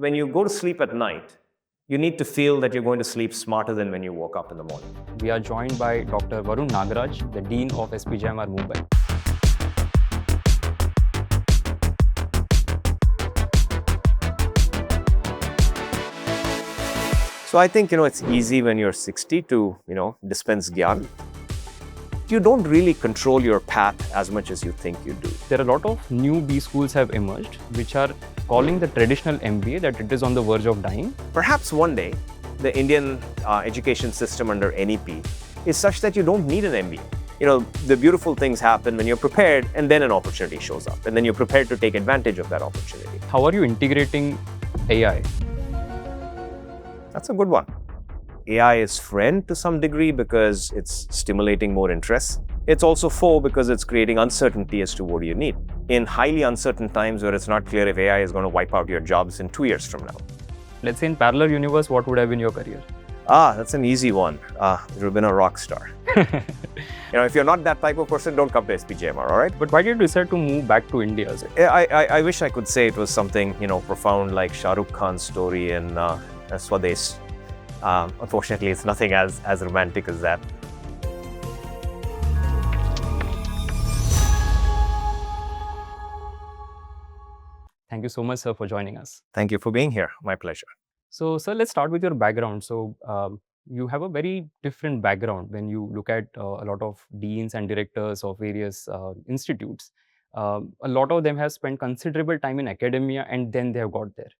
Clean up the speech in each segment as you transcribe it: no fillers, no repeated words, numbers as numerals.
When you go to sleep at night, you need to feel that you're going to sleep smarter than when you woke up in the morning. We are joined by Dr. Varun Nagaraj, the Dean of SPJIMR Mumbai. So I think, it's easy when you're 60 to, dispense gyan. You don't really control your path as much as you think you do. There are a lot of new B schools have emerged, which are calling the traditional MBA that it is on the verge of dying. Perhaps one day, the Indian education system under NEP is such that you don't need an MBA. The beautiful things happen when you're prepared and then an opportunity shows up and then you're prepared to take advantage of that opportunity. How are you integrating AI? That's a good one. AI is friend to some degree because it's stimulating more interest. It's also foe because it's creating uncertainty as to what you need. In highly uncertain times where it's not clear if AI is going to wipe out your jobs in 2 years from now. Let's say in parallel universe, what would have been your career? That's an easy one. It would have been a rock star. If you're not that type of person, don't come to SPJIMR, all right? But why did you decide to move back to India? I wish I could say it was something, profound like Shah Rukh Khan's story in Swadesh. Unfortunately, it's nothing as romantic as that. Thank you so much, sir, for joining us. Thank you for being here. My pleasure. So, sir, let's start with your background. So, you have a very different background when you look at a lot of deans and directors of various institutes. A lot of them have spent considerable time in academia and then they have got there.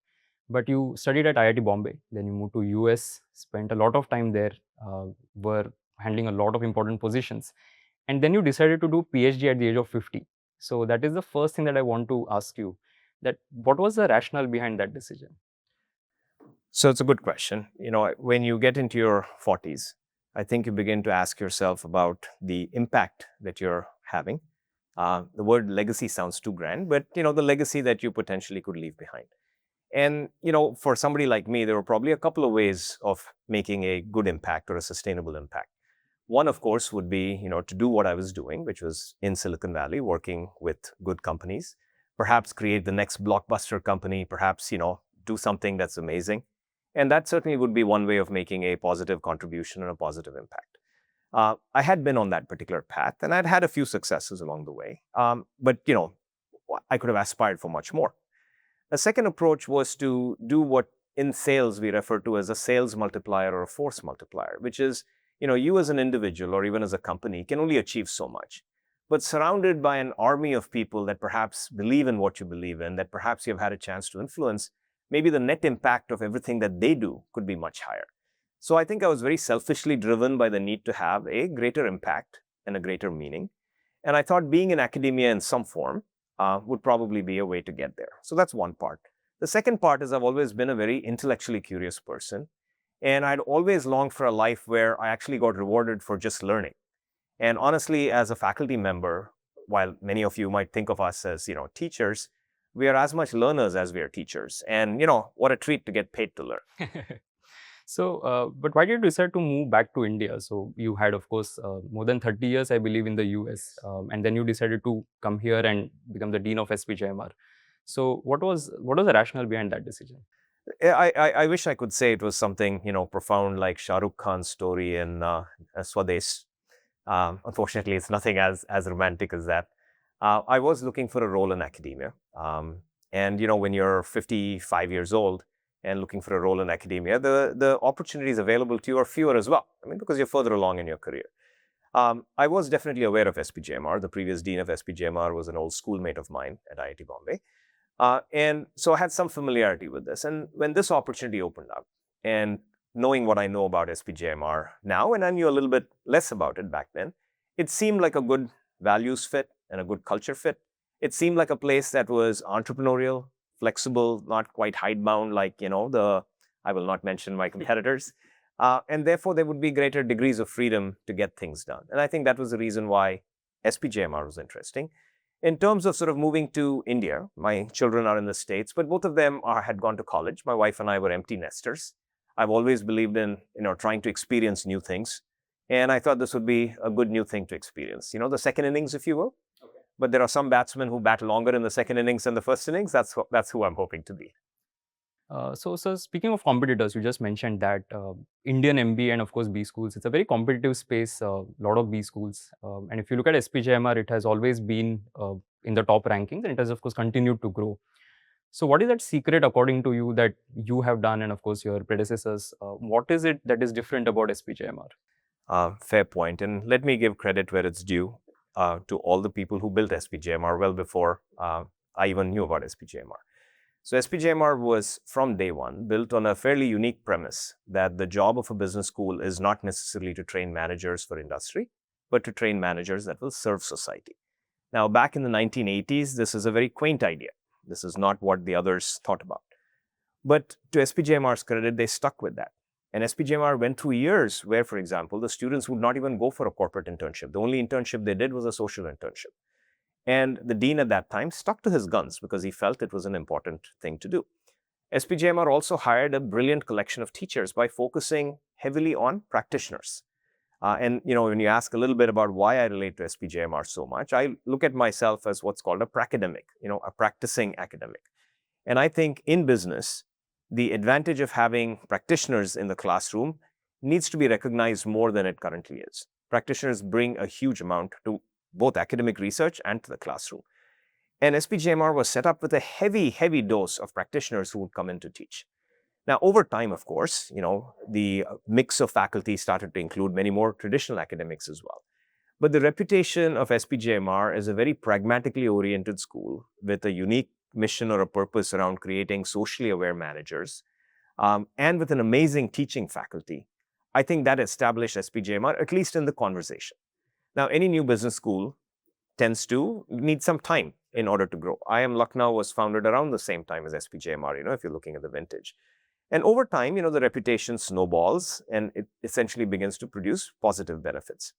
But you studied at IIT Bombay, then you moved to US, spent a lot of time there, were handling a lot of important positions. And then you decided to do PhD at the age of 50. So that is the first thing that I want to ask you, that what was the rationale behind that decision? So it's a good question. When you get into your 40s, I think you begin to ask yourself about the impact that you're having. The word legacy sounds too grand, but the legacy that you potentially could leave behind. And, for somebody like me, there were probably a couple of ways of making a good impact or a sustainable impact. One, of course, would be, to do what I was doing, which was in Silicon Valley, working with good companies, perhaps create the next blockbuster company, perhaps, do something that's amazing. And that certainly would be one way of making a positive contribution and a positive impact. I had been on that particular path and I'd had a few successes along the way. But, I could have aspired for much more. The second approach was to do what in sales we refer to as a sales multiplier or a force multiplier, which is, you as an individual or even as a company can only achieve so much. But surrounded by an army of people that perhaps believe in what you believe in, that perhaps you've had a chance to influence, maybe the net impact of everything that they do could be much higher. So I think I was very selfishly driven by the need to have a greater impact and a greater meaning. And I thought being in academia in some form would probably be a way to get there. So that's one part. The second part is I've always been a very intellectually curious person. And I'd always longed for a life where I actually got rewarded for just learning. And honestly, as a faculty member, while many of you might think of us as, teachers, we are as much learners as we are teachers. And, what a treat to get paid to learn. So, but why did you decide to move back to India? So you had, of course, more than 30 years, I believe, in the US. And then you decided to come here and become the Dean of SPJIMR. So what was the rationale behind that decision? I wish I could say it was something, profound like Shah Rukh Khan's story in Swadesh. Unfortunately, it's nothing as romantic as that. I was looking for a role in academia. And, when you're 55 years old and looking for a role in academia, the opportunities available to you are fewer as well. Because you're further along in your career. I was definitely aware of SPJIMR. The previous dean of SPJIMR was an old schoolmate of mine at IIT Bombay. And so I had some familiarity with this. And when this opportunity opened up, and knowing what I know about SPJIMR now, and I knew a little bit less about it back then, it seemed like a good values fit and a good culture fit. It seemed like a place that was entrepreneurial, flexible, not quite hidebound like, I will not mention my competitors. And therefore, there would be greater degrees of freedom to get things done. And I think that was the reason why SPJIMR was interesting. In terms of sort of moving to India, my children are in the States, but both of them had gone to college. My wife and I were empty nesters. I've always believed in, trying to experience new things. And I thought this would be a good new thing to experience. The second innings, if you will. Okay. But there are some batsmen who bat longer in the second innings than the first innings. That's who I'm hoping to be. So speaking of competitors, you just mentioned that Indian MBA and of course B schools, it's a very competitive space, a lot of B schools. And if you look at SPJIMR, it has always been in the top rankings and it has of course continued to grow. So what is that secret according to you that you have done and of course your predecessors? What is it that is different about SPJIMR? Fair point. And let me give credit where it's due to all the people who built SPJIMR well before I even knew about SPJIMR. So SPJIMR was, from day one, built on a fairly unique premise that the job of a business school is not necessarily to train managers for industry, but to train managers that will serve society. Now, back in the 1980s, this is a very quaint idea. This is not what the others thought about. But to SPJIMR's credit, they stuck with that. And SPJIMR went through years where, for example, the students would not even go for a corporate internship. The only internship they did was a social internship. And the dean at that time stuck to his guns because he felt it was an important thing to do. SPJIMR also hired a brilliant collection of teachers by focusing heavily on practitioners. And when you ask a little bit about why I relate to SPJIMR so much, I look at myself as what's called a pracademic, a practicing academic. And I think in business, the advantage of having practitioners in the classroom needs to be recognized more than it currently is. Practitioners bring a huge amount to both academic research and to the classroom. And SPJIMR was set up with a heavy, heavy dose of practitioners who would come in to teach. Now, over time, of course, the mix of faculty started to include many more traditional academics as well. But the reputation of SPJIMR as a very pragmatically oriented school with a unique mission or a purpose around creating socially aware managers, and with an amazing teaching faculty, I think that established SPJIMR, at least in the conversation. Now, any new business school tends to need some time in order to grow. IIM Lucknow was founded around the same time as SPJIMR, if you're looking at the vintage. And over time, the reputation snowballs and it essentially begins to produce positive benefits.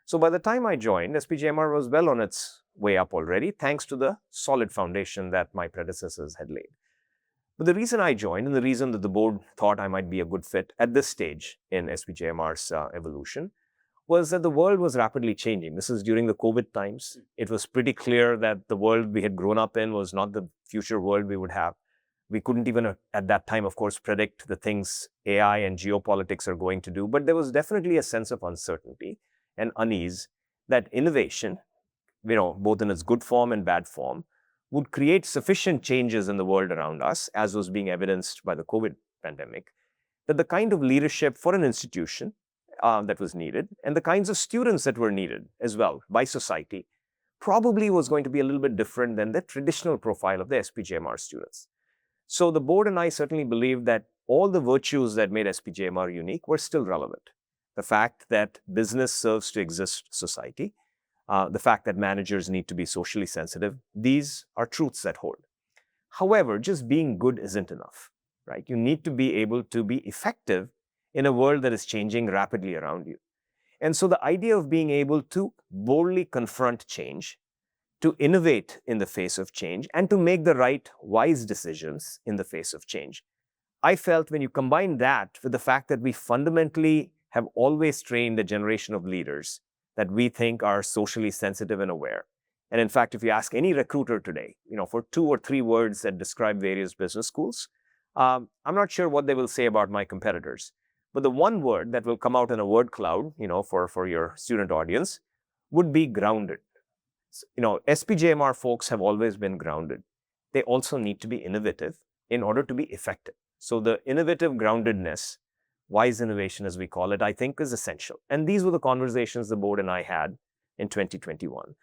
So by the time I joined, SPJIMR was well on its way up already, thanks to the solid foundation that my predecessors had laid. But the reason I joined and the reason that the board thought I might be a good fit at this stage in SPJIMR's evolution was that the world was rapidly changing. This is during the COVID times. It was pretty clear that the world we had grown up in was not the future world we would have. We couldn't even at that time, of course, predict the things AI and geopolitics are going to do, but there was definitely a sense of uncertainty and unease that innovation, both in its good form and bad form, would create sufficient changes in the world around us, as was being evidenced by the COVID pandemic, that the kind of leadership for an institution that was needed and the kinds of students that were needed as well by society probably was going to be a little bit different than the traditional profile of the SPJIMR students. So the board and I certainly believed that all the virtues that made SPJIMR unique were still relevant. The fact that business serves to exist society, the fact that managers need to be socially sensitive, these are truths that hold. However, just being good isn't enough, right? You need to be able to be effective in a world that is changing rapidly around you. And so the idea of being able to boldly confront change, to innovate in the face of change, and to make the right, wise decisions in the face of change. I felt when you combine that with the fact that we fundamentally have always trained a generation of leaders that we think are socially sensitive and aware. And in fact, if you ask any recruiter today, for 2 or 3 words that describe various business schools, I'm not sure what they will say about my competitors. But the one word that will come out in a word cloud, for your student audience would be grounded. SPJIMR folks have always been grounded. They also need to be innovative in order to be effective. So the innovative groundedness, wise innovation as we call it, I think is essential. And these were the conversations the board and I had in 2021.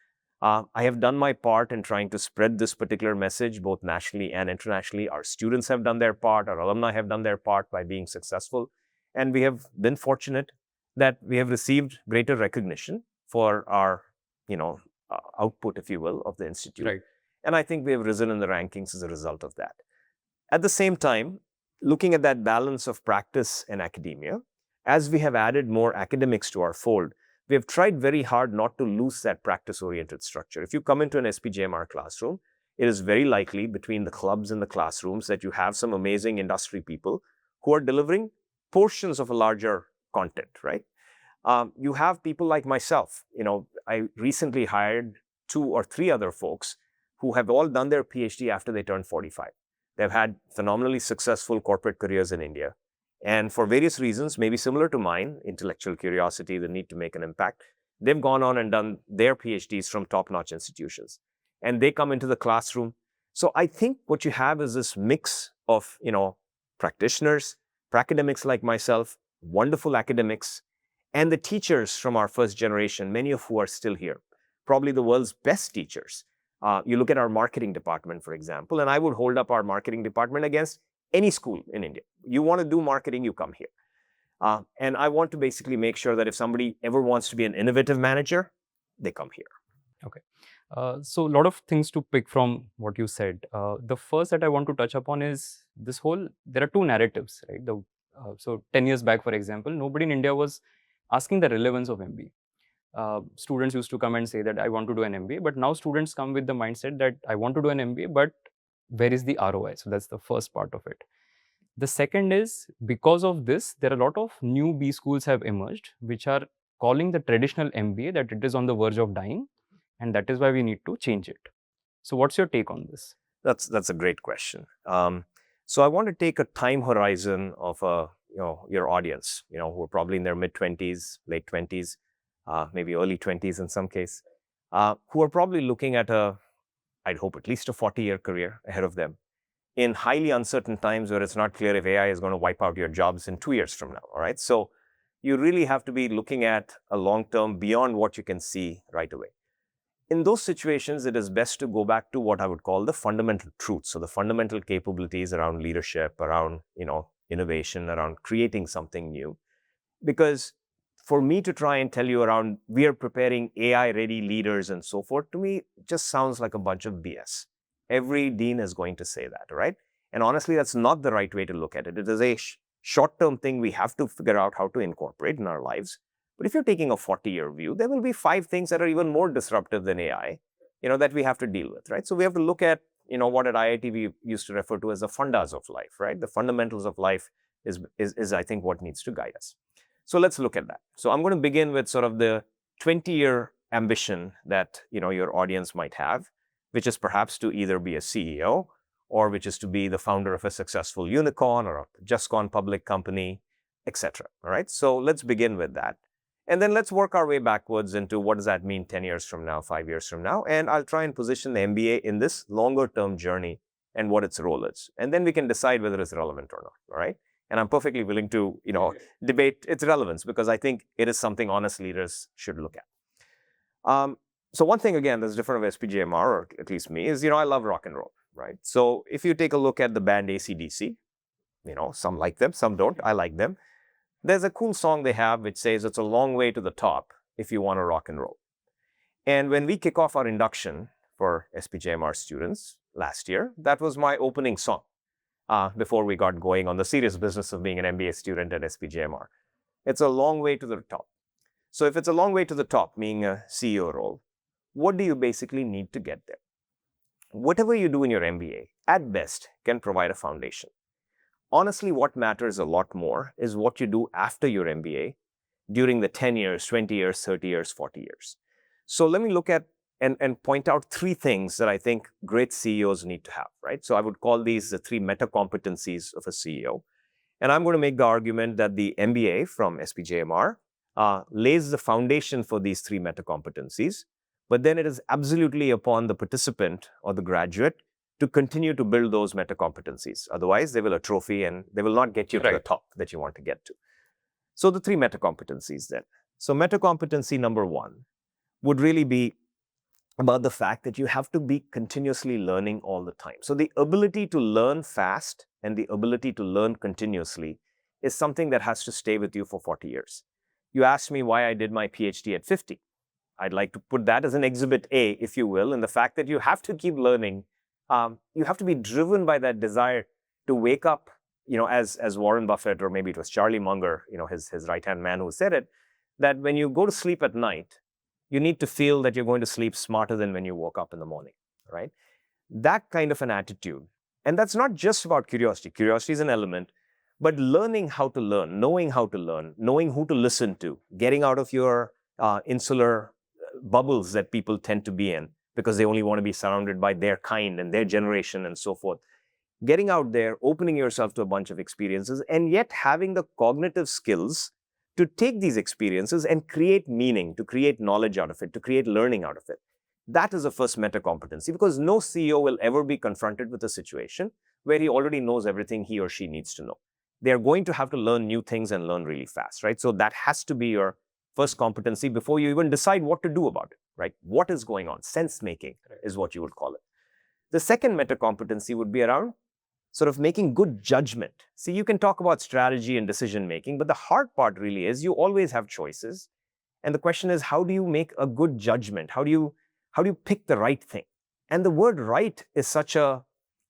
I have done my part in trying to spread this particular message both nationally and internationally. Our students have done their part, our alumni have done their part by being successful. And we have been fortunate that we have received greater recognition for our, output, if you will, of the institute. Right. And I think we have risen in the rankings as a result of that. At the same time, looking at that balance of practice and academia, as we have added more academics to our fold, we have tried very hard not to lose that practice-oriented structure. If you come into an SPJIMR classroom, it is very likely between the clubs and the classrooms that you have some amazing industry people who are delivering portions of a larger content, right? You have people like myself. I recently hired 2 or 3 other folks who have all done their PhD after they turned 45. They've had phenomenally successful corporate careers in India. And for various reasons, maybe similar to mine, intellectual curiosity, the need to make an impact, they've gone on and done their PhDs from top-notch institutions. And they come into the classroom. So I think what you have is this mix of, practitioners, academics like myself, wonderful academics, and the teachers from our first generation, many of who are still here, probably the world's best teachers. You look at our marketing department, for example, and I would hold up our marketing department against any school in India. You want to do marketing, you come here. And I want to basically make sure that if somebody ever wants to be an innovative manager, they come here. Okay. So a lot of things to pick from what you said. The first that I want to touch upon is this whole, there are two narratives, right? So 10 years back, for example, nobody in India was asking the relevance of MBA. Students used to come and say that I want to do an MBA, but now students come with the mindset that I want to do an MBA, but where is the ROI? So that's the first part of it. The second is, because of this, there are a lot of new B schools have emerged, which are calling the traditional MBA that it is on the verge of dying, and that is why we need to change it. So what's your take on this? That's a great question. So I want to take a time horizon of your audience, who are probably in their mid-20s, late 20s, maybe early 20s in some case, who are probably looking at I'd hope at least a 40-year career ahead of them in highly uncertain times where it's not clear if AI is going to wipe out your jobs in 2 years from now, all right? So you really have to be looking at a long-term beyond what you can see right away. In those situations, it is best to go back to what I would call the fundamental truths. So the fundamental capabilities around leadership, around, innovation, around creating something new. Because for me to try and tell you around, we are preparing AI-ready leaders and so forth, to me, just sounds like a bunch of BS. Every dean is going to say that, right? And honestly, that's not the right way to look at it. It is a short-term thing we have to figure out how to incorporate in our lives. But if you're taking a 40-year view, there will be 5 things that are even more disruptive than AI, that we have to deal with, right? So we have to look at, what at IIT we used to refer to as the fundas of life, right? The fundamentals of life is I think, what needs to guide us. So let's look at that. So I'm going to begin with sort of the 20-year ambition that, your audience might have, which is perhaps to either be a CEO or which is to be the founder of a successful unicorn or a just gone public company, etc. All right. So let's begin with that. And then let's work our way backwards into what does that mean 10 years from now, 5 years from now. And I'll try and position the MBA in this longer term journey and what its role is. And then we can decide whether it's relevant or not. All right. And I'm perfectly willing to, debate its relevance because I think it is something honest leaders should look at. So one thing, again, that's different of SPJIMR, or at least me, is, I love rock and roll, right? So if you take a look at the band AC/DC, some like them, some don't, I like them. There's a cool song they have which says it's a long way to the top if you want to rock and roll. And when we kick off our induction for SPJIMR students last year, that was my opening song before we got going on the serious business of being an MBA student at SPJIMR. It's a long way to the top. So if it's a long way to the top, meaning a CEO role, what do you basically need to get there? Whatever you do in your MBA, at best, can provide a foundation. Honestly, what matters a lot more is what you do after your MBA during the 10 years, 20 years, 30 years, 40 years. So let me look at and point out 3 things that I think great CEOs need to have, right? So I would call these the 3 meta competencies of a CEO. And I'm going to make the argument that the MBA from SPJIMR lays the foundation for these 3 meta competencies. But then it is absolutely upon the participant or the graduate to continue to build those meta competencies. Otherwise, they will atrophy and they will not get you to the top that you want to get to. So the 3 meta competencies then. So meta competency number 1 would really be about the fact that you have to be continuously learning all the time. So the ability to learn fast and the ability to learn continuously is something that has to stay with you for 40 years. You asked me why I did my PhD at 50. I'd like to put that as an exhibit A, if you will, and the fact that you have to keep learning. You have to be driven by that desire to wake up, as Warren Buffett, or maybe it was Charlie Munger, his right-hand man who said it, that when you go to sleep at night, you need to feel that you're going to sleep smarter than when you woke up in the morning, right? That kind of an attitude. And that's not just about curiosity. Curiosity is an element, but learning how to learn, knowing how to learn, knowing who to listen to, getting out of your insular bubbles that people tend to be in because they only want to be surrounded by their kind and their generation and so forth. getting out there, opening yourself to a bunch of experiences, and yet having the cognitive skills to take these experiences and create meaning, to create knowledge out of it, to create learning out of it. That is the first meta competency, because no CEO will ever be confronted with a situation where he already knows everything he or she needs to know. They're going to have to learn new things and learn really fast, right? So that has to be your first competency before you even decide what to do about it, right? What is going on? Sense making is what you would call it. The second meta competency would be around sort of making good judgment. See, you can talk about strategy and decision making, but the hard part really is you always have choices. And the question is, how do you make a good judgment? How do you pick the right thing? And the word right is such a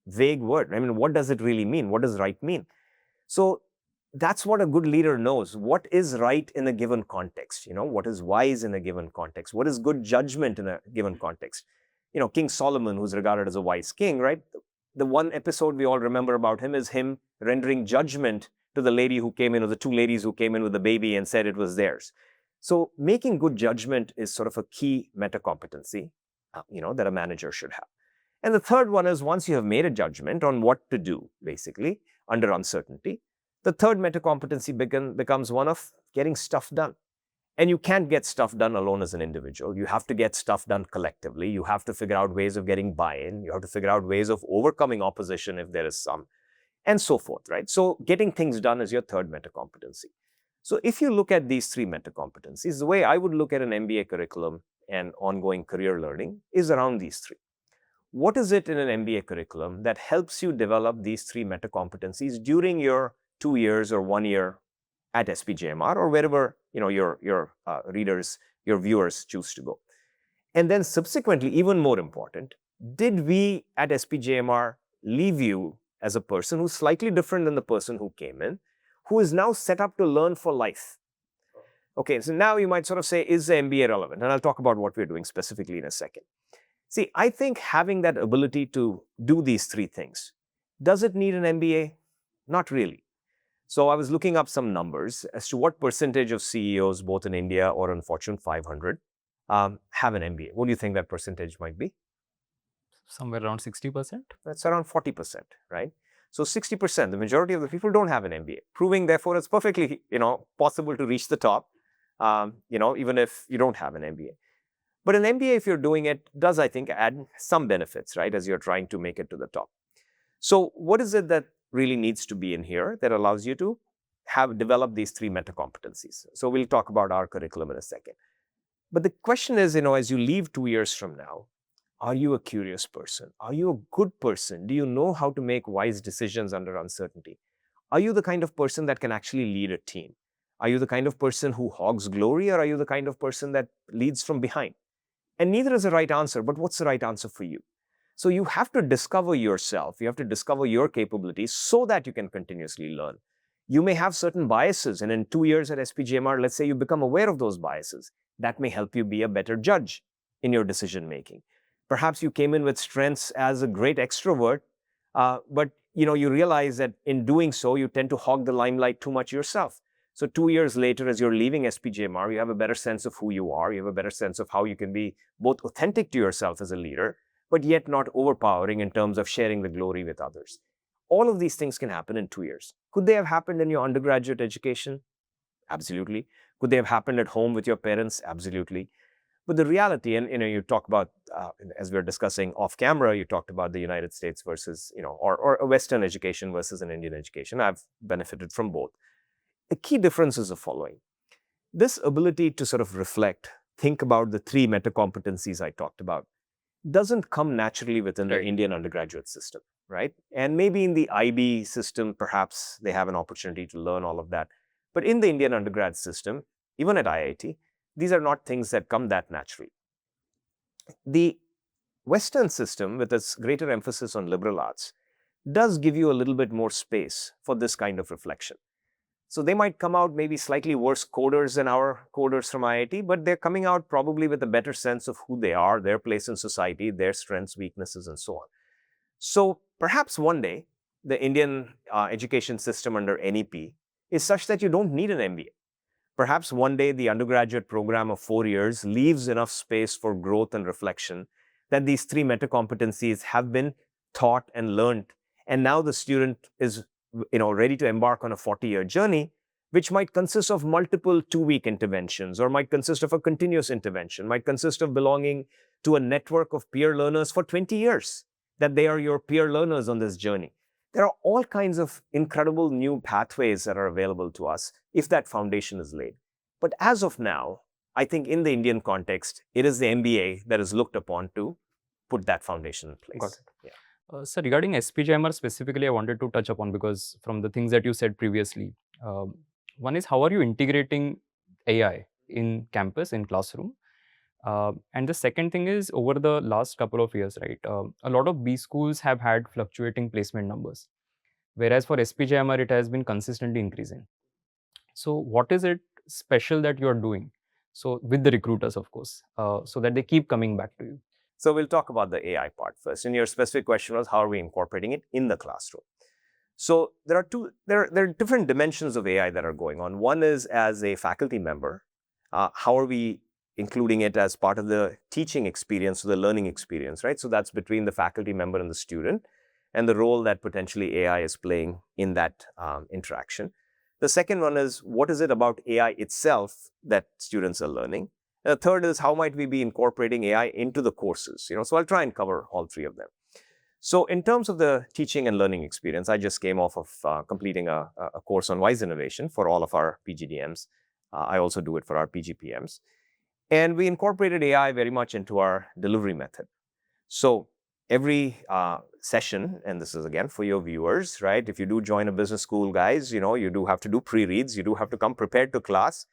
vague word. I mean, what does it really mean? What does right mean? So that's what a good leader knows. What is right in a given context? What is wise in a given context? What is good judgment in a given context? King Solomon, who's regarded as a wise king, right? The one episode we all remember about him is him rendering judgment to the lady who came in, or the two ladies who came in with the baby and said it was theirs. So making good judgment is sort of a key meta competency, that a manager should have. And the third one is, once you have made a judgment on what to do, basically, under uncertainty, the third meta competency becomes one of getting stuff done. And you can't get stuff done alone as an individual. You have to get stuff done collectively. You have to figure out ways of getting buy-in. You have to figure out ways of overcoming opposition if there is some, and so forth, right? So getting things done is your third meta competency. So if you look at these three meta competencies, the way I would look at an MBA curriculum and ongoing career learning is around these three. What is it in an MBA curriculum that helps you develop these three meta competencies during your 2 years or 1 year at SPJIMR, or wherever your readers, your viewers choose to go? And then subsequently, even more important, did we at SPJIMR leave you as a person who's slightly different than the person who came in, who is now set up to learn for life? Okay, so now you might sort of say, is the MBA relevant? And I'll talk about what we're doing specifically in a second. See, I think having that ability to do these three things, does it need an MBA? Not really. So I was looking up some numbers as to what percentage of CEOs, both in India or in Fortune 500, have an MBA. What do you think that percentage might be? Somewhere around 60%. That's around 40%, right? So 60%, the majority of the people don't have an MBA, proving therefore it's perfectly, possible to reach the top, even if you don't have an MBA. But an MBA, if you're doing it, does, I think, add some benefits, right, as you're trying to make it to the top. So what is it that really needs to be in here that allows you to develop these three meta competencies? So we'll talk about our curriculum in a second. But the question is, as you leave 2 years from now, are you a curious person? Are you a good person? Do you know how to make wise decisions under uncertainty? Are you the kind of person that can actually lead a team? Are you the kind of person who hogs glory, or are you the kind of person that leads from behind? And neither is the right answer, but what's the right answer for you? So you have to discover yourself. You have to discover your capabilities so that you can continuously learn. You may have certain biases, and in 2 years at SPJIMR, let's say you become aware of those biases. That may help you be a better judge in your decision making. Perhaps you came in with strengths as a great extrovert, but you realize that in doing so, you tend to hog the limelight too much yourself. So 2 years later, as you're leaving SPJIMR, you have a better sense of who you are. You have a better sense of how you can be both authentic to yourself as a leader, but yet not overpowering in terms of sharing the glory with others. All of these things can happen in 2 years. Could they have happened in your undergraduate education? Absolutely. Could they have happened at home with your parents? Absolutely. But the reality, and you talk about, as we were discussing off camera, you talked about the United States versus, or a Western education versus an Indian education. I've benefited from both. The key difference is the following. This ability to sort of reflect, think about the three meta competencies I talked about, doesn't come naturally within the Indian undergraduate system, right? And maybe in the IB system, perhaps they have an opportunity to learn all of that. But in the Indian undergrad system, even at IIT, these are not things that come that naturally. The Western system, with its greater emphasis on liberal arts, does give you a little bit more space for this kind of reflection. So they might come out maybe slightly worse coders than our coders from IIT, but they're coming out probably with a better sense of who they are, their place in society, their strengths, weaknesses, and so on. So perhaps one day, the Indian education system under NEP is such that you don't need an MBA. Perhaps one day, the undergraduate program of 4 years leaves enough space for growth and reflection that these three meta competencies have been taught and learned And now the student is ready to embark on a 40-year journey, which might consist of multiple 2-week interventions, or might consist of a continuous intervention, might consist of belonging to a network of peer learners for 20 years, that they are your peer learners on this journey. There are all kinds of incredible new pathways that are available to us if that foundation is laid. But as of now, I think in the Indian context, it is the MBA that is looked upon to put that foundation in place. Got it. Yeah. So regarding SPJIMR specifically, I wanted to touch upon, because from the things that you said previously, one is, how are you integrating AI in campus, in classroom? And the second thing is, over the last couple of years, right, a lot of B schools have had fluctuating placement numbers, whereas for SPJIMR, it has been consistently increasing. So what is it special that you're doing? So with the recruiters, of course, so that they keep coming back to you. So we'll talk about the AI part first. And your specific question was, how are we incorporating it in the classroom? So there are different dimensions of AI that are going on. One is, as a faculty member, how are we including it as part of the teaching experience or the learning experience, right? So that's between the faculty member and the student, and the role that potentially AI is playing in that interaction. The second one is, what is it about AI itself that students are learning? And the third is, how might we be incorporating AI into the courses? So I'll try and cover all three of them. So in terms of the teaching and learning experience, I just came off of completing a course on wise innovation for all of our PGDMs. I also do it for our PGPMs. And we incorporated AI very much into our delivery method. So every session, and this is again for your viewers, right? If you do join a business school, guys, you do have to do pre-reads. You do have to come prepared to class.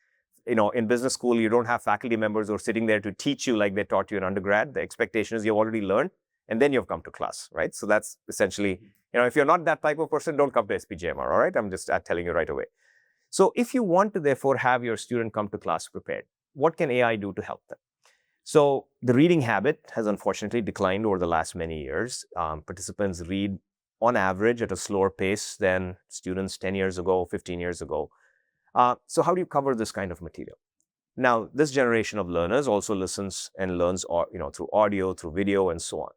In business school, you don't have faculty members who are sitting there to teach you like they taught you in undergrad. The expectation is you've already learned, and then you've come to class, right? So that's essentially, if you're not that type of person, don't come to SPJIMR, all right? I'm just telling you right away. So if you want to therefore have your student come to class prepared, what can AI do to help them? So the reading habit has unfortunately declined over the last many years. Participants read on average at a slower pace than students 10 years ago, 15 years ago. So how do you cover this kind of material? Now, this generation of learners also listens and learns through audio, through video, and so on.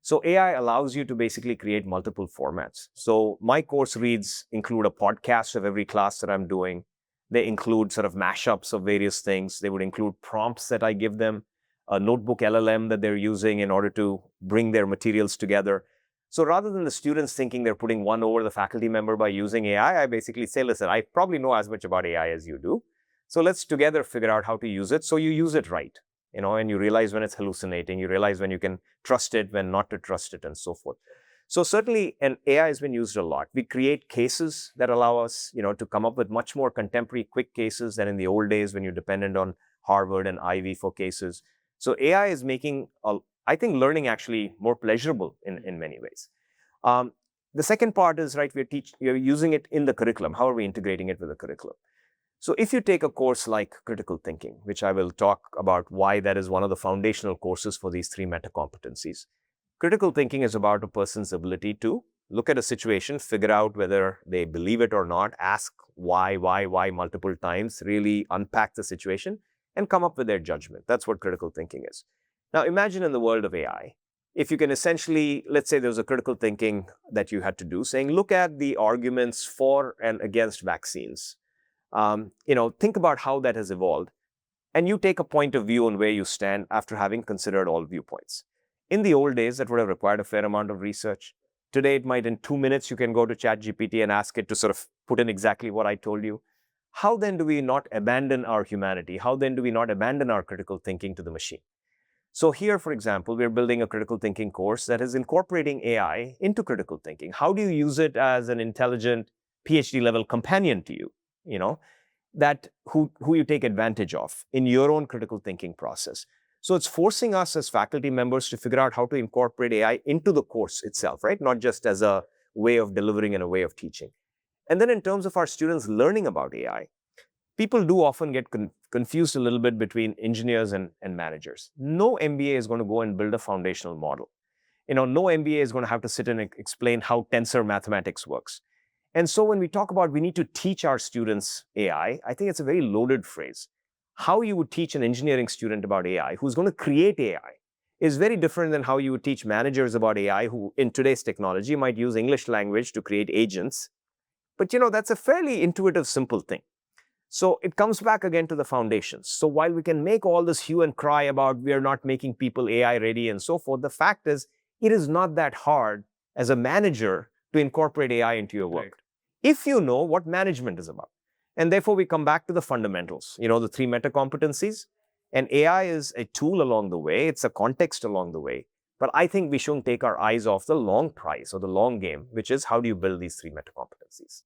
So AI allows you to basically create multiple formats. So my course reads include a podcast of every class that I'm doing. They include sort of mashups of various things. They would include prompts that I give them, a notebook LLM that they're using in order to bring their materials together. So rather than the students thinking they're putting one over the faculty member by using AI, I basically say, listen, I probably know as much about AI as you do. So let's together figure out how to use it so you use it right, and you realize when it's hallucinating, you realize when you can trust it, when not to trust it, and so forth. So certainly, and AI has been used a lot. We create cases that allow us, to come up with much more contemporary, quick cases than in the old days when you're dependent on Harvard and Ivy for cases. So AI is making, I think, learning actually more pleasurable in many ways. The second part is, right, we're using it in the curriculum. How are we integrating it with the curriculum? So if you take a course like critical thinking, which I will talk about why that is one of the foundational courses for these three meta competencies. Critical thinking is about a person's ability to look at a situation, figure out whether they believe it or not, ask why multiple times, really unpack the situation, and come up with their judgment. That's what critical thinking is. Now imagine in the world of AI, if you can essentially, let's say there was a critical thinking that you had to do, saying, look at the arguments for and against vaccines. Think about how that has evolved, and you take a point of view on where you stand after having considered all viewpoints. In the old days, that would have required a fair amount of research. Today, it might, in 2 minutes, you can go to ChatGPT and ask it to sort of put in exactly what I told you. How then do we not abandon our humanity? How then do we not abandon our critical thinking to the machine? So here, for example, we're building a critical thinking course that is incorporating AI into critical thinking. How do you use it as an intelligent PhD level companion to you? That who you take advantage of in your own critical thinking process. So it's forcing us as faculty members to figure out how to incorporate AI into the course itself, right? Not just as a way of delivering and a way of teaching. And then in terms of our students learning about AI, people do often get confused a little bit between engineers and managers. No MBA is going to go and build a foundational model. No MBA is going to have to sit and explain how tensor mathematics works. And so when we talk about we need to teach our students AI, I think it's a very loaded phrase. How you would teach an engineering student about AI who's going to create AI is very different than how you would teach managers about AI who in today's technology might use English language to create agents. But that's a fairly intuitive, simple thing. So it comes back again to the foundations. So while we can make all this hue and cry about we are not making people AI ready and so forth, the fact is it is not that hard as a manager to incorporate AI into your work. Right. If you know what management is about. And therefore we come back to the fundamentals, the 3 meta competencies. And AI is a tool along the way. It's a context along the way. But I think we shouldn't take our eyes off the long prize or the long game, which is how do you build these 3 meta competencies?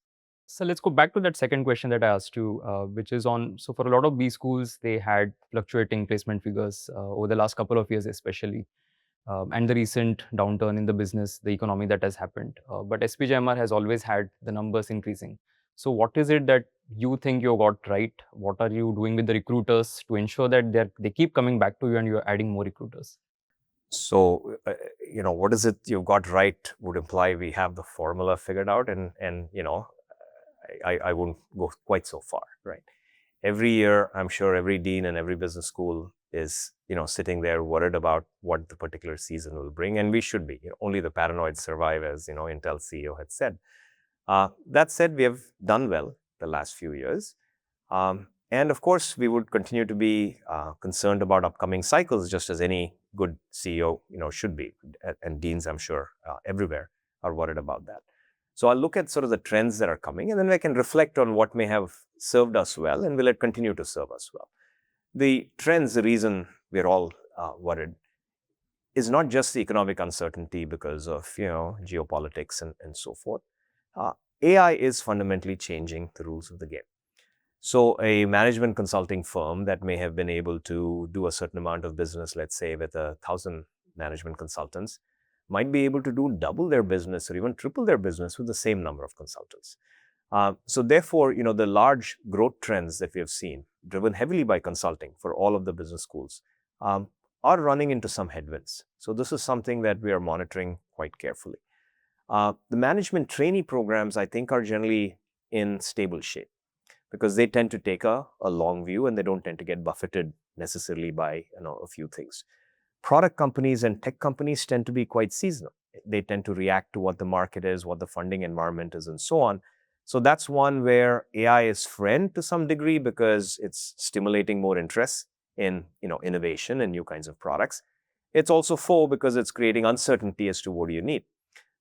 So let's go back to that second question that I asked you, which is on, so for a lot of B schools, they had fluctuating placement figures over the last couple of years, especially, and the recent downturn in the business, the economy that has happened. But SPJIMR has always had the numbers increasing. So what is it that you think you got right? What are you doing with the recruiters to ensure that they keep coming back to you and you're adding more recruiters? So, what is it you've got right would imply we have the formula figured out. And I wouldn't go quite so far, right? Every year, I'm sure every dean and every business school is, sitting there worried about what the particular season will bring. And we should be. Only the paranoid survive, as, Intel CEO had said. That said, we have done well the last few years. And of course, we would continue to be concerned about upcoming cycles, just as any good CEO, should be. And deans, I'm sure, everywhere are worried about that. So I'll look at sort of the trends that are coming, and then I can reflect on what may have served us well and will it continue to serve us well. The trends, the reason we're all worried is not just the economic uncertainty because of, geopolitics and so forth. AI is fundamentally changing the rules of the game. So a management consulting firm that may have been able to do a certain amount of business, let's say with 1,000 management consultants, might be able to do double their business or even triple their business with the same number of consultants. So therefore, the large growth trends that we have seen, driven heavily by consulting for all of the business schools, are running into some headwinds. So this is something that we are monitoring quite carefully. The management trainee programs, I think, are generally in stable shape because they tend to take a long view and they don't tend to get buffeted necessarily by a few things. Product companies and tech companies tend to be quite seasonal. They tend to react to what the market is, what the funding environment is, and so on. So that's one where AI is friend to some degree because it's stimulating more interest in innovation and new kinds of products. It's also foe because it's creating uncertainty as to what do you need.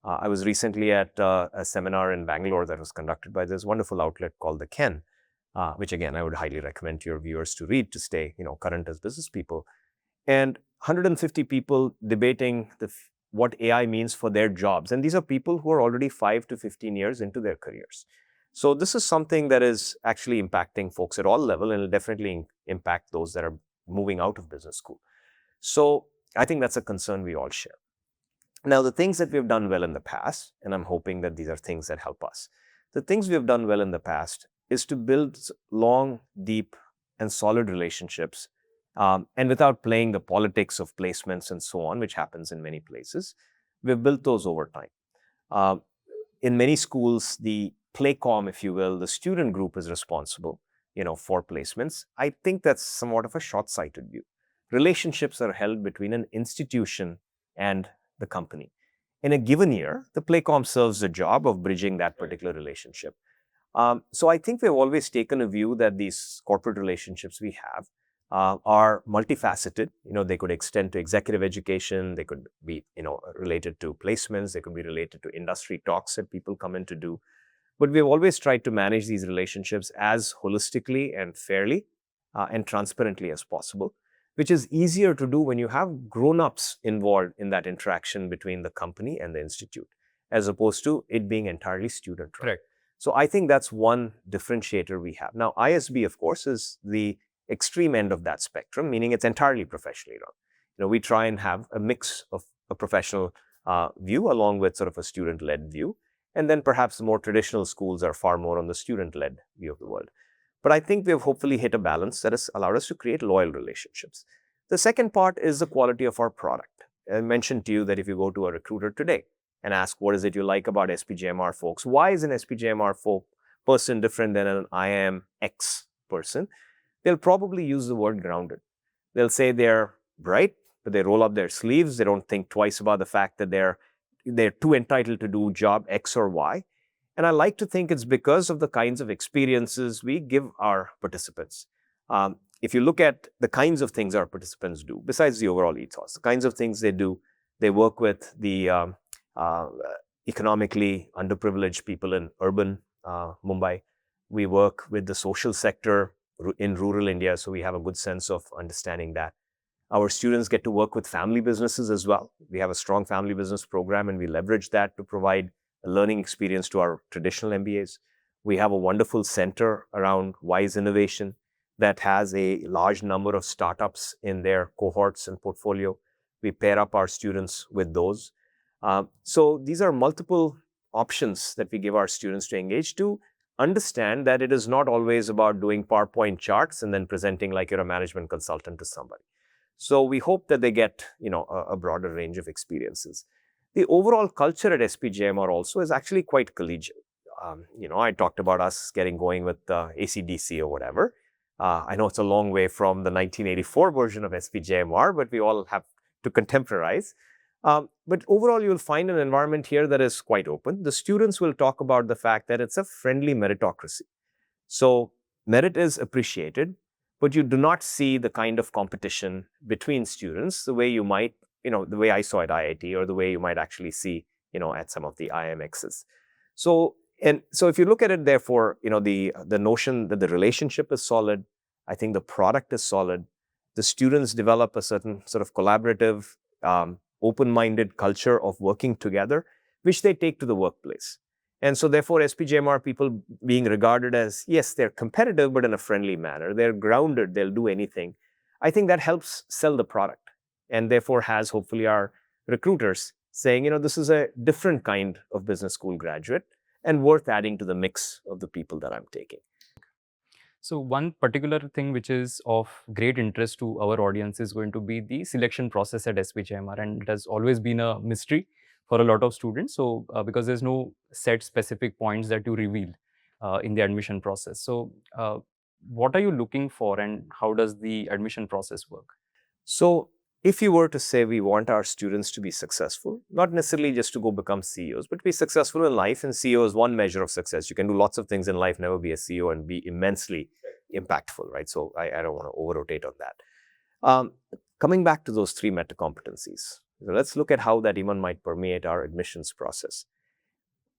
I was recently at a seminar in Bangalore that was conducted by this wonderful outlet called The Ken, which again I would highly recommend to your viewers to read to stay current as business people. And 150 people debating what AI means for their jobs. And these are people who are already 5 to 15 years into their careers. So this is something that is actually impacting folks at all levels and will definitely impact those that are moving out of business school. So I think that's a concern we all share. Now, the things that we've done well in the past, and I'm hoping that these are things that help us. The things we've done well in the past is to build long, deep, and solid relationships. And without playing the politics of placements and so on, which happens in many places, we've built those over time. In many schools, the playcom, if you will, the student group is responsible, for placements. I think that's somewhat of a short-sighted view. Relationships are held between an institution and the company. In a given year, the playcom serves the job of bridging that particular relationship. So I think we've always taken a view that these corporate relationships we have are multifaceted. They could extend to executive education. They could be, related to placements. They could be related to industry talks that people come in to do. But we've always tried to manage these relationships as holistically and fairly and transparently as possible, which is easier to do when you have grown-ups involved in that interaction between the company and the institute, as opposed to it being entirely student-run. Correct. So I think that's one differentiator we have. Now, ISB, of course, is the extreme end of that spectrum, meaning it's entirely professionally run. We try and have a mix of a professional view along with sort of a student-led view. And then perhaps the more traditional schools are far more on the student-led view of the world. But I think we have hopefully hit a balance that has allowed us to create loyal relationships. The second part is the quality of our product. I mentioned to you that if you go to a recruiter today and ask what is it you like about SPJIMR folks, why is an SPJIMR person different than an IIM X person? They'll probably use the word grounded. They'll say they're bright, but they roll up their sleeves. They don't think twice about the fact that they're too entitled to do job X or Y. And I like to think it's because of the kinds of experiences we give our participants. If you look at the kinds of things our participants do, besides the overall ethos, the kinds of things they do, they work with the economically underprivileged people in urban Mumbai. We work with the social sector in rural India, so we have a good sense of understanding that. Our students get to work with family businesses as well. We have a strong family business program, and we leverage that to provide a learning experience to our traditional MBAs. We have a wonderful center around wise innovation that has a large number of startups in their cohorts and portfolio. We pair up our students with those. So these are multiple options that we give our students to engage, to understand that it is not always about doing PowerPoint charts and then presenting like you're a management consultant to somebody. So we hope that they get, a broader range of experiences. The overall culture at SPJIMR also is actually quite collegial. I talked about us getting going with AC/DC or whatever. I know it's a long way from the 1984 version of SPJIMR, but we all have to contemporize. But overall, you'll find an environment here that is quite open. The students will talk about the fact that it's a friendly meritocracy. So merit is appreciated, but you do not see the kind of competition between students the way you might, the way I saw at IIT, or the way you might actually see, at some of the IMXs. So if you look at it, therefore, the notion that the relationship is solid, I think the product is solid. The students develop a certain sort of collaborative, open-minded culture of working together, which they take to the workplace. And so therefore, SPJIMR people being regarded as, yes, they're competitive, but in a friendly manner. They're grounded, they'll do anything. I think that helps sell the product, and therefore has hopefully our recruiters saying, this is a different kind of business school graduate and worth adding to the mix of the people that I'm taking. So one particular thing which is of great interest to our audience is going to be the selection process at SPJIMR, and it has always been a mystery for a lot of students. So because there's no set specific points that you reveal in the admission process. So what are you looking for, and how does the admission process work? So if you were to say we want our students to be successful, not necessarily just to go become CEOs, but be successful in life, and CEO is one measure of success. You can do lots of things in life, never be a CEO and be immensely impactful, right? So I don't want to over-rotate on that. Coming back to those three meta competencies, let's look at how that even might permeate our admissions process.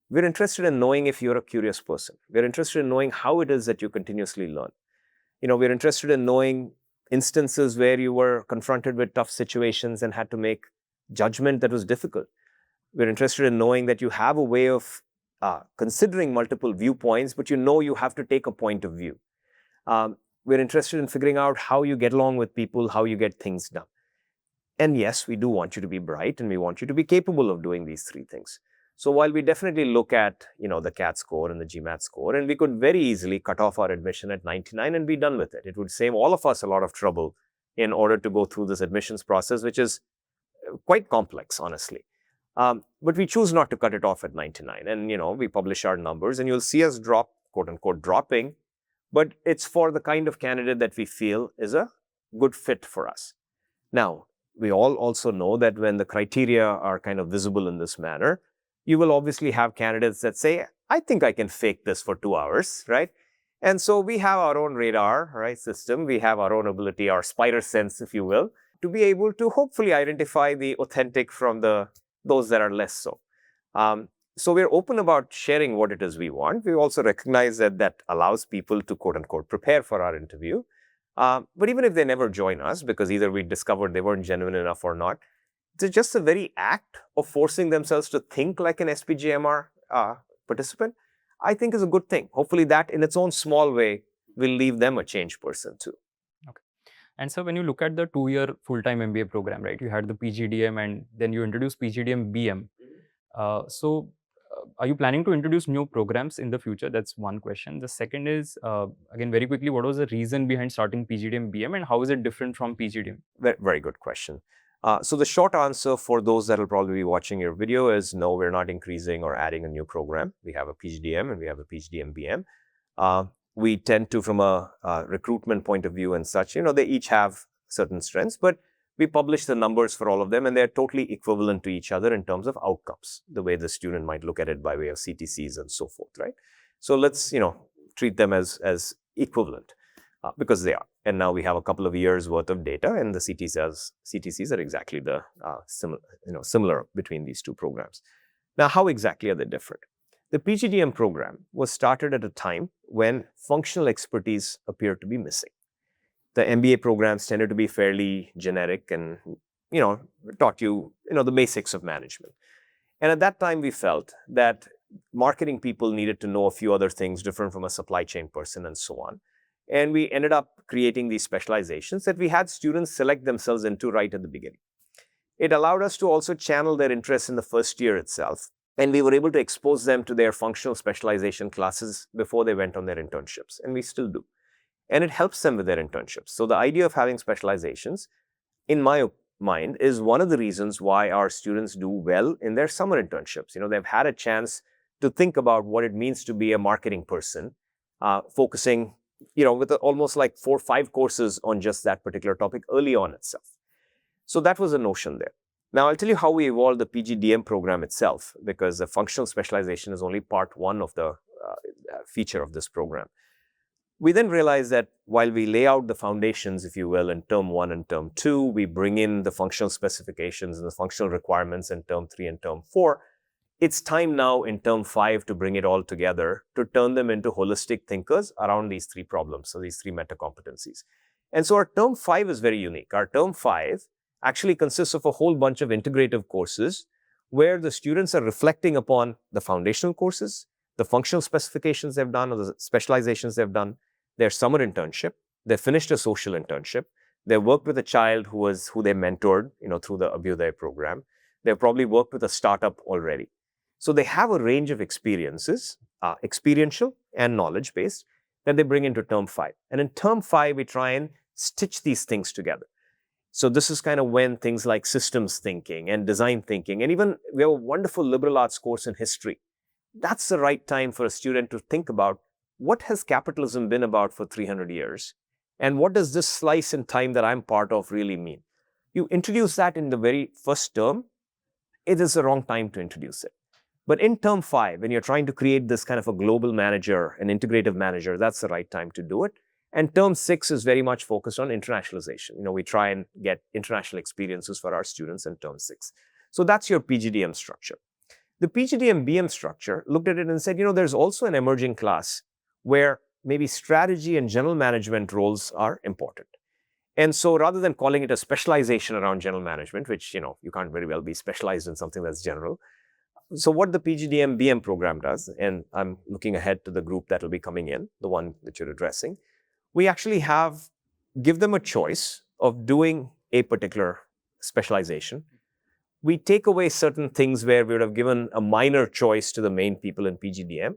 We're interested in knowing if you're a curious person. We're interested in knowing how it is that you continuously learn. We're interested in knowing instances where you were confronted with tough situations and had to make judgment that was difficult. We're interested in knowing that you have a way of considering multiple viewpoints, but you have to take a point of view. We're interested in figuring out how you get along with people, how you get things done. And yes, we do want you to be bright, and we want you to be capable of doing these three things. So while we definitely look at, the CAT score and the GMAT score, and we could very easily cut off our admission at 99 and be done with it. It would save all of us a lot of trouble in order to go through this admissions process, which is quite complex, honestly. But we choose not to cut it off at 99. And, we publish our numbers, and you'll see us drop, quote unquote, dropping. But it's for the kind of candidate that we feel is a good fit for us. Now, we all also know that when the criteria are kind of visible in this manner, you will obviously have candidates that say, I think I can fake this for 2 hours, right? And so we have our own radar, right, system. We have our own ability, our spider sense, if you will, to be able to hopefully identify the authentic from those that are less so. So we're open about sharing what it is we want. We also recognize that allows people to, quote unquote, prepare for our interview. But even if they never join us, because either we discovered they weren't genuine enough or not, it's just the very act of forcing themselves to think like an SPJIMR participant, I think is a good thing. Hopefully that in its own small way will leave them a changed person too. Okay. And so when you look at the 2-year full-time MBA program, right, you had the PGDM and then you introduced PGDM-BM. Are you planning to introduce new programs in the future? That's one question. The second is, again, very quickly, what was the reason behind starting PGDM-BM, and how is it different from PGDM? Very good question. So the short answer for those that will probably be watching your video is no, we're not increasing or adding a new program. We have a PGDM and we have a PGDM-BM. We tend to, from a recruitment point of view and such, they each have certain strengths, but We publish the numbers for all of them, and they're totally equivalent to each other in terms of outcomes, the way the student might look at it by way of CTCs and so forth, right? So let's, treat them as equivalent because they are. And now we have a couple of years worth of data, and the CTCs are exactly the similar between these two programs. Now, how exactly are they different? The PGDM program was started at a time when functional expertise appeared to be missing. The MBA programs tended to be fairly generic and, taught you, the basics of management. And at that time, we felt that marketing people needed to know a few other things different from a supply chain person and so on. And we ended up creating these specializations that we had students select themselves into right at the beginning. It allowed us to also channel their interest in the first year itself. And we were able to expose them to their functional specialization classes before they went on their internships. And we still do. And it helps them with their internships. So the idea of having specializations, in my mind, is one of the reasons why our students do well in their summer internships. They've had a chance to think about what it means to be a marketing person, focusing, with almost like 4 or 5 courses on just that particular topic early on itself. So that was a notion there. Now, I'll tell you how we evolved the PGDM program itself, because the functional specialization is only part 1 of the feature of this program. We then realized that while we lay out the foundations, if you will, in term 1 and term 2, we bring in the functional specifications and the functional requirements in term 3 and term 4. It's time now in term 5 to bring it all together, to turn them into holistic thinkers around these 3 problems, so these 3 meta competencies. And so our term 5 is very unique. Our term 5 actually consists of a whole bunch of integrative courses where the students are reflecting upon the foundational courses, the functional specifications they've done, or the specializations they've done, their summer internship, they finished a social internship, they worked with a child who they mentored, through the Abhyuday program. They've probably worked with a startup already. So they have a range of experiences, experiential and knowledge-based, that they bring into term 5. And in term 5, we try and stitch these things together. So this is kind of when things like systems thinking and design thinking, and even we have a wonderful liberal arts course in history. That's the right time for a student to think about what has capitalism been about for 300 years, and what does this slice in time that I'm part of really mean? You introduce that in the very first term, it is the wrong time to introduce it. But in term 5, when you're trying to create this kind of a global manager, an integrative manager, that's the right time to do it. And term 6 is very much focused on internationalization. We try and get international experiences for our students in term 6. So that's your PGDM structure. The PGDM-BM structure looked at it and said, there's also an emerging class where maybe strategy and general management roles are important. And so rather than calling it a specialization around general management, which, you can't very well be specialized in something that's general. So what the PGDM-BM program does, and I'm looking ahead to the group that will be coming in, the one that you're addressing, we actually give them a choice of doing a particular specialization. We take away certain things where we would have given a minor choice to the main people in PGDM,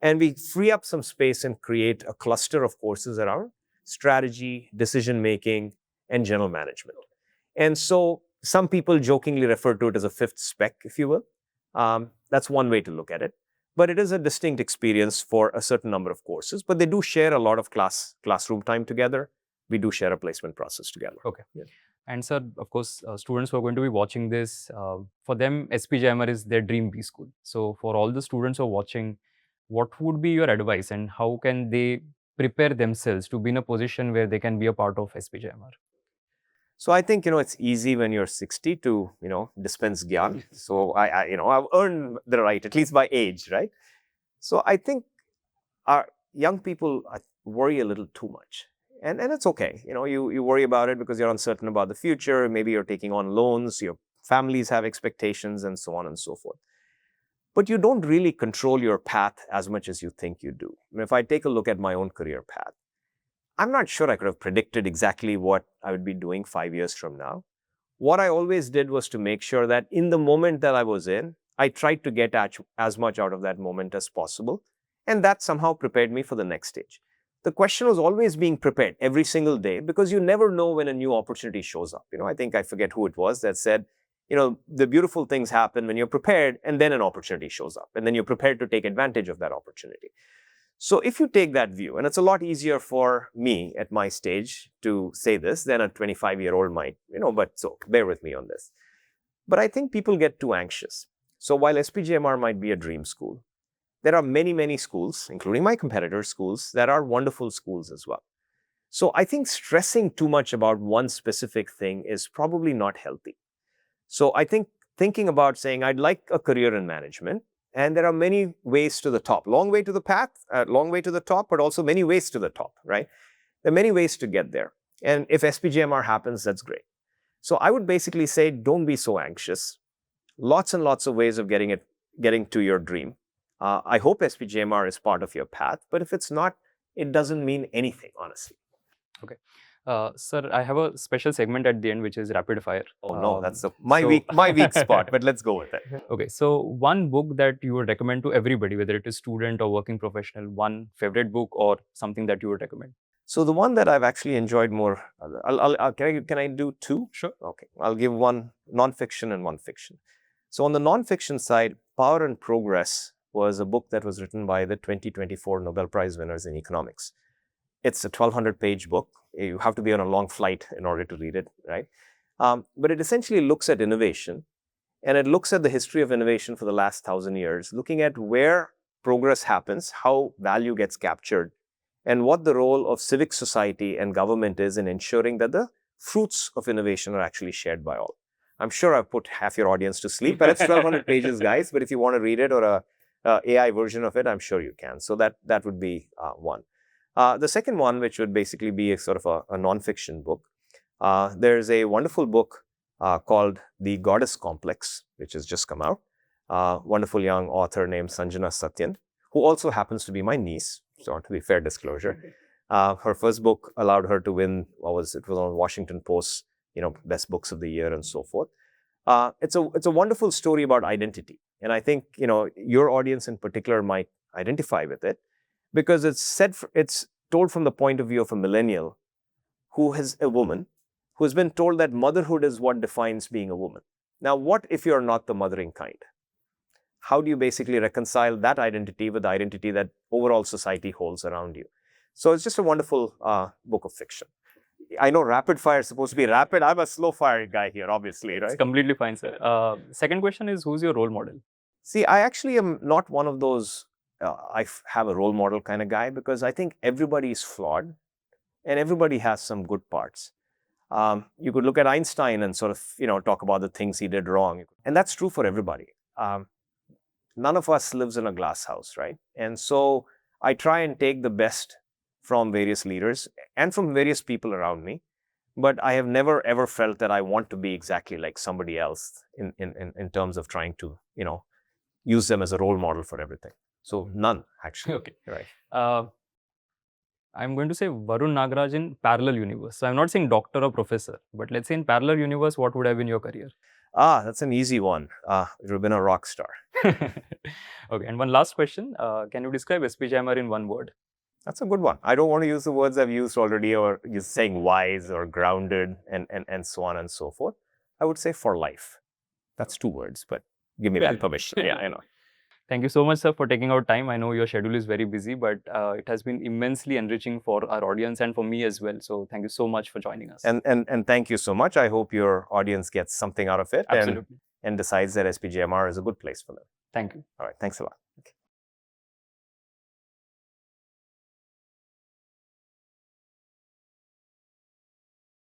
and we free up some space and create a cluster of courses around strategy, decision-making, and general management. And so some people jokingly refer to it as a 5th spec, if you will. That's one way to look at it. But it is a distinct experience for a certain number of courses. But they do share a lot of classroom time together. We do share a placement process together. Okay. Yeah. And sir, of course, students who are going to be watching this, for them, SPJIMR is their dream B school. So for all the students who are watching, what would be your advice and how can they prepare themselves to be in a position where they can be a part of SPJIMR? So I think, it's easy when you're 60 to, dispense gyan. So I've earned the right, at least by age, right? So I think our young people worry a little too much. And it's okay. You worry about it because you're uncertain about the future. Maybe you're taking on loans, your families have expectations, and so on and so forth. But you don't really control your path as much as you think you do. If I take a look at my own career path, I'm not sure I could have predicted exactly what I would be doing 5 years from now. What I always did was to make sure that in the moment that I was in, I tried to get as much out of that moment as possible. And that somehow prepared me for the next stage. The question was always being prepared every single day because you never know when a new opportunity shows up. I think I forget who it was that said, the beautiful things happen when you're prepared and then an opportunity shows up and then you're prepared to take advantage of that opportunity. So if you take that view, and it's a lot easier for me at my stage to say this than a 25-year-old might, but so bear with me on this. But I think people get too anxious. So while SPJIMR might be a dream school, there are many, many schools, including my competitor schools, that are wonderful schools as well. So I think stressing too much about one specific thing is probably not healthy. So I think thinking about saying, I'd like a career in management, and there are many ways to the top. Long way to the path, long way to the top, but also many ways to the top, right? There are many ways to get there. And if SPJIMR happens, that's great. So I would basically say, don't be so anxious. Lots and lots of ways of getting to your dream. I hope SPJIMR is part of your path, but if it's not, it doesn't mean anything, honestly. Okay. Sir, I have a special segment at the end, which is rapid fire. Oh no, that's my weak spot, but let's go with it. Okay, so one book that you would recommend to everybody, whether it is student or working professional, one favorite book or something that you would recommend. So the one that I've actually enjoyed more, can I do two? Sure. Okay, I'll give one non-fiction and one fiction. So on the non-fiction side, Power and Progress was a book that was written by the 2024 Nobel Prize winners in economics. It's a 1,200-page book. You have to be on a long flight in order to read it, right? But it essentially looks at innovation, and it looks at the history of innovation for the last 1,000 years, looking at where progress happens, how value gets captured, and what the role of civic society and government is in ensuring that the fruits of innovation are actually shared by all. I'm sure I've put half your audience to sleep, but it's 1,200 pages, guys. But if you want to read it or a AI version of it, I'm sure you can. So that would be one. The second one, which would basically be a sort of a non-fiction book, there's a wonderful book called The Goddess Complex, which has just come out. Wonderful young author named Sanjana Satyan, who also happens to be my niece, so to be fair disclosure. Her first book allowed her to win, it was on Washington Post, best books of the year and so forth. It's a wonderful story about identity. And I think, your audience in particular might identify with it, because it's told from the point of view of a millennial who is a woman, who has been told that motherhood is what defines being a woman. Now, what if you're not the mothering kind? How do you basically reconcile that identity with the identity that overall society holds around you? So it's just a wonderful book of fiction. I know rapid fire is supposed to be rapid. I'm a slow fire guy here, obviously, right? It's completely fine, sir. Second question is, who's your role model? See, I actually am not one of those I have a role model kind of guy, because I think everybody is flawed and everybody has some good parts. You could look at Einstein and sort of, talk about the things he did wrong. And that's true for everybody. None of us lives in a glass house, right? And so I try and take the best from various leaders and from various people around me. But I have never, ever felt that I want to be exactly like somebody else in terms of trying to, use them as a role model for everything. So none, actually. Okay. Right. I'm going to say Varun Nagaraj in parallel universe. So I'm not saying doctor or professor, but let's say in parallel universe, what would have been your career? That's an easy one. It would have been a rock star. Okay. And one last question. Can you describe SPJIMR in one word? That's a good one. I don't want to use the words I've used already, or just saying wise or grounded and so on and so forth. I would say for life. That's 2 words, but give me that permission. Yeah, I know. Thank you so much, sir, for taking out time. I know your schedule is very busy, but it has been immensely enriching for our audience and for me as well. So thank you so much for joining us. And thank you so much. I hope your audience gets something out of it. Absolutely. And decides that SPJIMR is a good place for them. Thank you. All right. Thanks a lot.